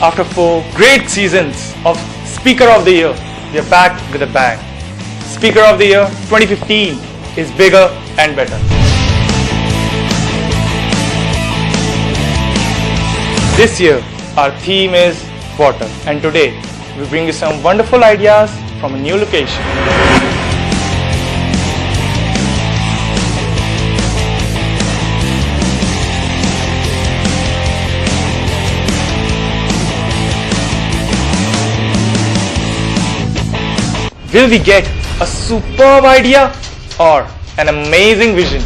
After 4 great seasons of Speaker of the Year, we are back with a bang. Speaker of the Year 2015 is bigger and better. This year, our theme is water, and today we bring you some wonderful ideas from a new location. Will we get a superb idea or an amazing vision?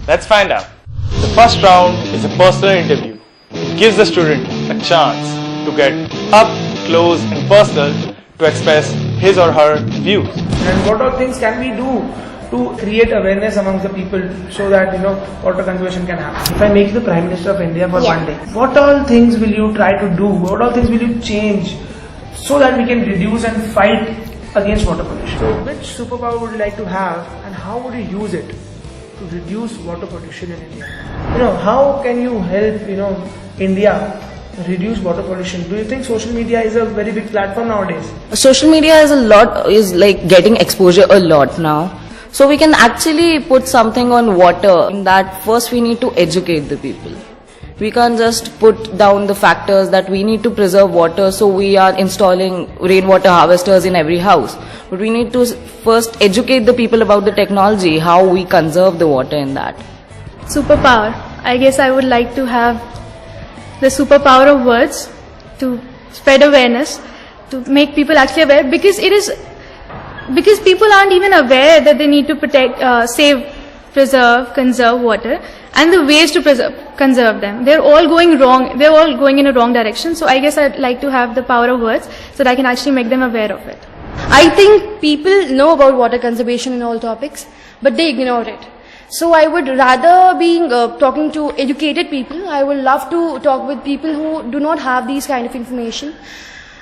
Let's find out. The first round is a personal interview. It gives the student a chance to get up close and personal to express his or her views. And what all things can we do to create awareness amongst the people so that water conservation can happen? If I make you the Prime Minister of India for one day, what all things will you try to do? What all things will you change so that we can reduce and fight against water pollution? So which superpower would you like to have and how would you use it to reduce water pollution in India? How can you help India reduce water pollution? Do you think social media is a very big platform nowadays? Social media is like getting exposure a lot now. So we can actually put something on water. In that, first we need to educate the people. We can't just put down the factors that we need to preserve water, so we are installing rainwater harvesters in every house. But we need to first educate the people about the technology, how we conserve the water in that. Superpower. I guess I would like to have the superpower of words to spread awareness, to make people actually aware, because people aren't even aware that they need to protect, save, preserve, conserve water, and the ways to conserve them. They're all going wrong. They're all going in a wrong direction. So I guess I'd like to have the power of words so that I can actually make them aware of it. I think people know about water conservation and all topics, but they ignore it. So I would rather being talking to educated people, I would love to talk with people who do not have these kind of information.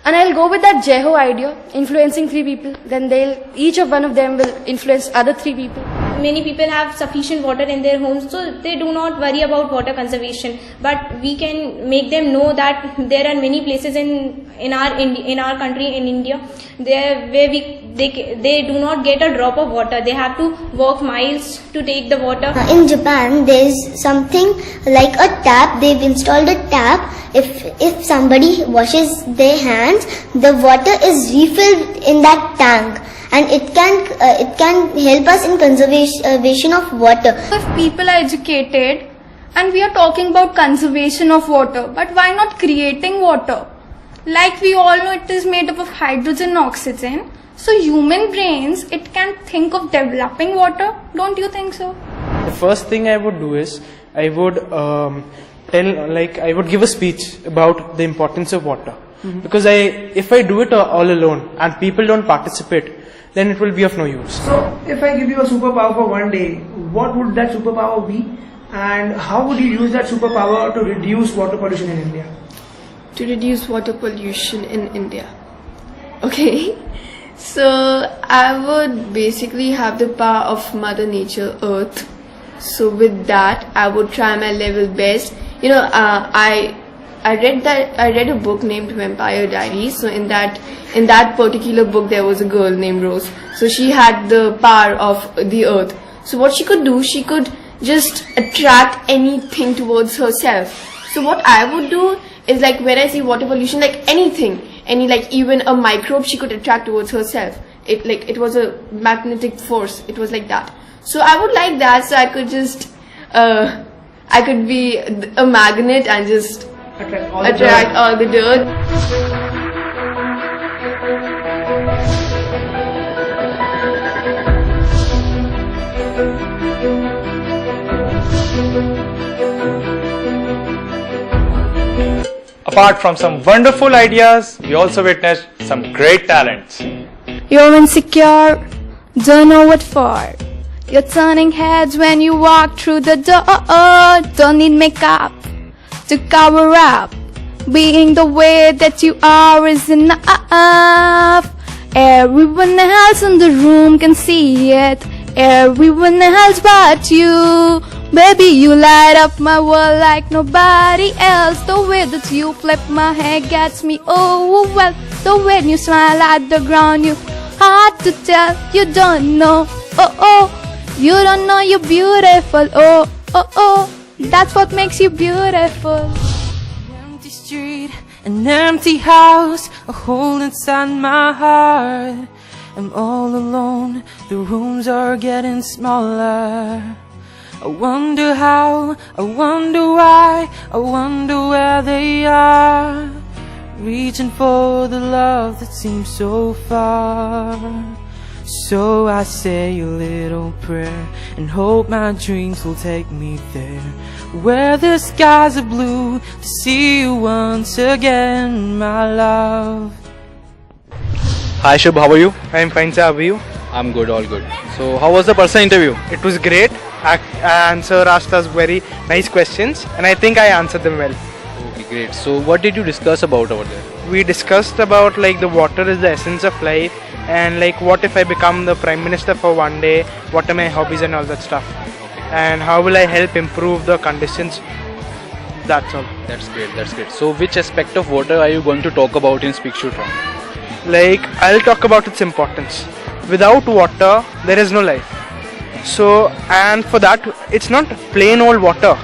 And I'll go with that Jeho idea, influencing 3 people. Then each of one of them will influence other 3 people. Many people have sufficient water in their homes, so they do not worry about water conservation. But we can make them know that there are many places in our country, in India, where they do not get a drop of water. They have to walk miles to take the water. In Japan, there's something like a tap. They've installed a tap. If somebody washes their hands, the water is refilled in that tank, and it can help us in conservation of water. If people are educated and we are talking about conservation of water, but why not creating water? Like we all know, it is made up of hydrogen and oxygen. So human brains, it can think of developing water. Don't you think so? The first thing I would do is I would I would give a speech about the importance of water. Because if I do it all alone and people don't participate, then it will be of no use. So if I give you a superpower for one day, what would that superpower be, and how would you use that superpower to reduce water pollution in India? To reduce water pollution in India. Okay, so I would basically have the power of Mother Nature, Earth. So with that, I would try my level best. I read a book named Vampire Diaries. So in that particular book, there was a girl named Rose. So she had the power of the earth. So what she could do, she could just attract anything towards herself. So what I would do is, like, when I see water pollution, like anything, even a microbe, she could attract towards herself. It was a magnetic force. It was like that. So I would like that. So I could just I could be a magnet and just attract all the dirt. Apart from some wonderful ideas, we also witnessed some great talents. You're insecure, don't know what for. You're turning heads when you walk through the door. Don't need makeup to cover up. Being the way that you are is enough. Everyone else in the room can see it. Everyone else but you. Baby, you light up my world like nobody else. The way that you flip my hair gets me overwhelmed. The way you smile at the ground, you hard to tell. You don't know, oh oh. You don't know you're beautiful, oh oh oh. That's what makes you beautiful. Empty street, an empty house, a hole inside my heart. I'm all alone, the rooms are getting smaller. I wonder how, I wonder why, I wonder where they are. Reaching for the love that seems so far. So I say a little prayer and hope my dreams will take me there, where the skies are blue, to see you once again, my love. Hi Shubh, how are you? I'm fine, sir. How are you? I'm good, all good. So how was the person interview? It was great. And sir asked us very nice questions, and I think I answered them well. Okay, great. So what did you discuss about over there? We discussed about like the water is the essence of life, and like what if I become the Prime Minister for one day, what are my hobbies and all that stuff. Okay. And how will I help improve the conditions. That's all. That's great, that's great. So which aspect of water are you going to talk about in Speak Shoot Round? Like I'll talk about its importance. Without water, there is no life. So, and for that, it's not plain old water.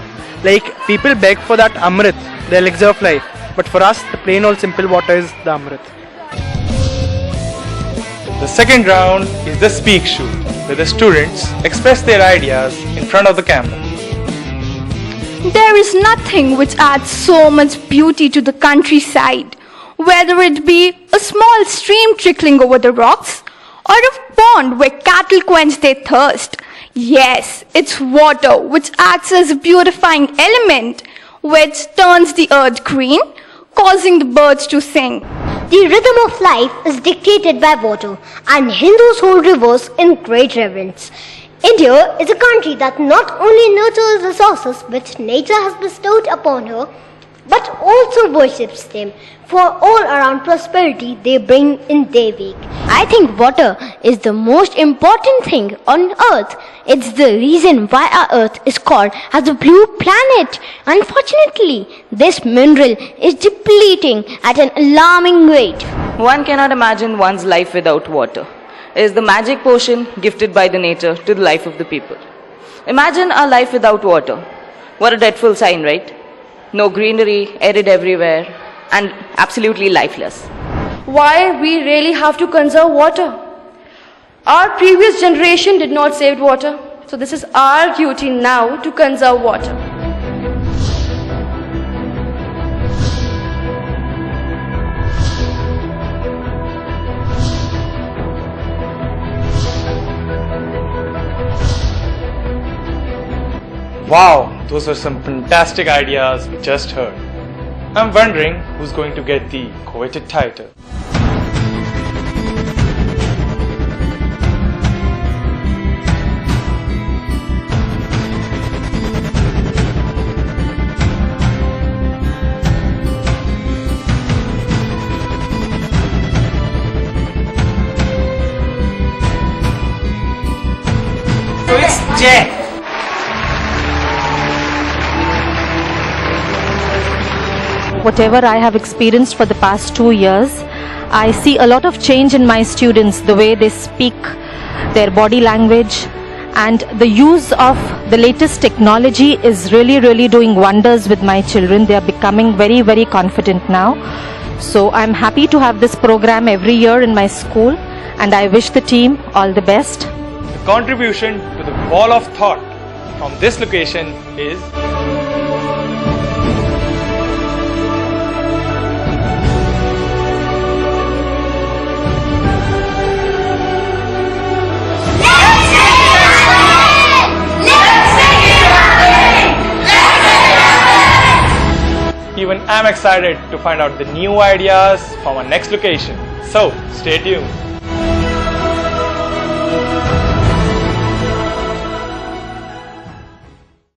Like people beg for that Amrit, the elixir of life. But for us, the plain old simple water is the Amrit. The second round is the Speak Shoot, where the students express their ideas in front of the camera. There is nothing which adds so much beauty to the countryside, whether it be a small stream trickling over the rocks or a pond where cattle quench their thirst. Yes, it's water which acts as a beautifying element which turns the earth green, causing the birds to sing. The rhythm of life is dictated by water, and Hindus hold rivers in great reverence. India is a country that not only nurtures resources which nature has bestowed upon her, but also worships them for all around prosperity they bring in their wake. I think water is the most important thing on earth. It's the reason why our earth is called as the blue planet. Unfortunately, this mineral is depleting at an alarming rate. One cannot imagine one's life without water. It is the magic potion gifted by the nature to the life of the people. Imagine our life without water. What a dreadful sign, right? No greenery, arid everywhere, and absolutely lifeless. Why we really have to conserve water? Our previous generation did not save water, so this is our duty now to conserve water. Wow, those were some fantastic ideas we just heard. I'm wondering who's going to get the coveted title. So it's Jay. Whatever I have experienced for the past 2 years, I see a lot of change in my students, the way they speak, their body language, and the use of the latest technology is really doing wonders with my children. They are becoming very confident now. So I'm happy to have this program every year in my school, and I wish the team all the best. The contribution to the wall of thought from this location is even I'm excited to find out the new ideas from our next location. So, stay tuned.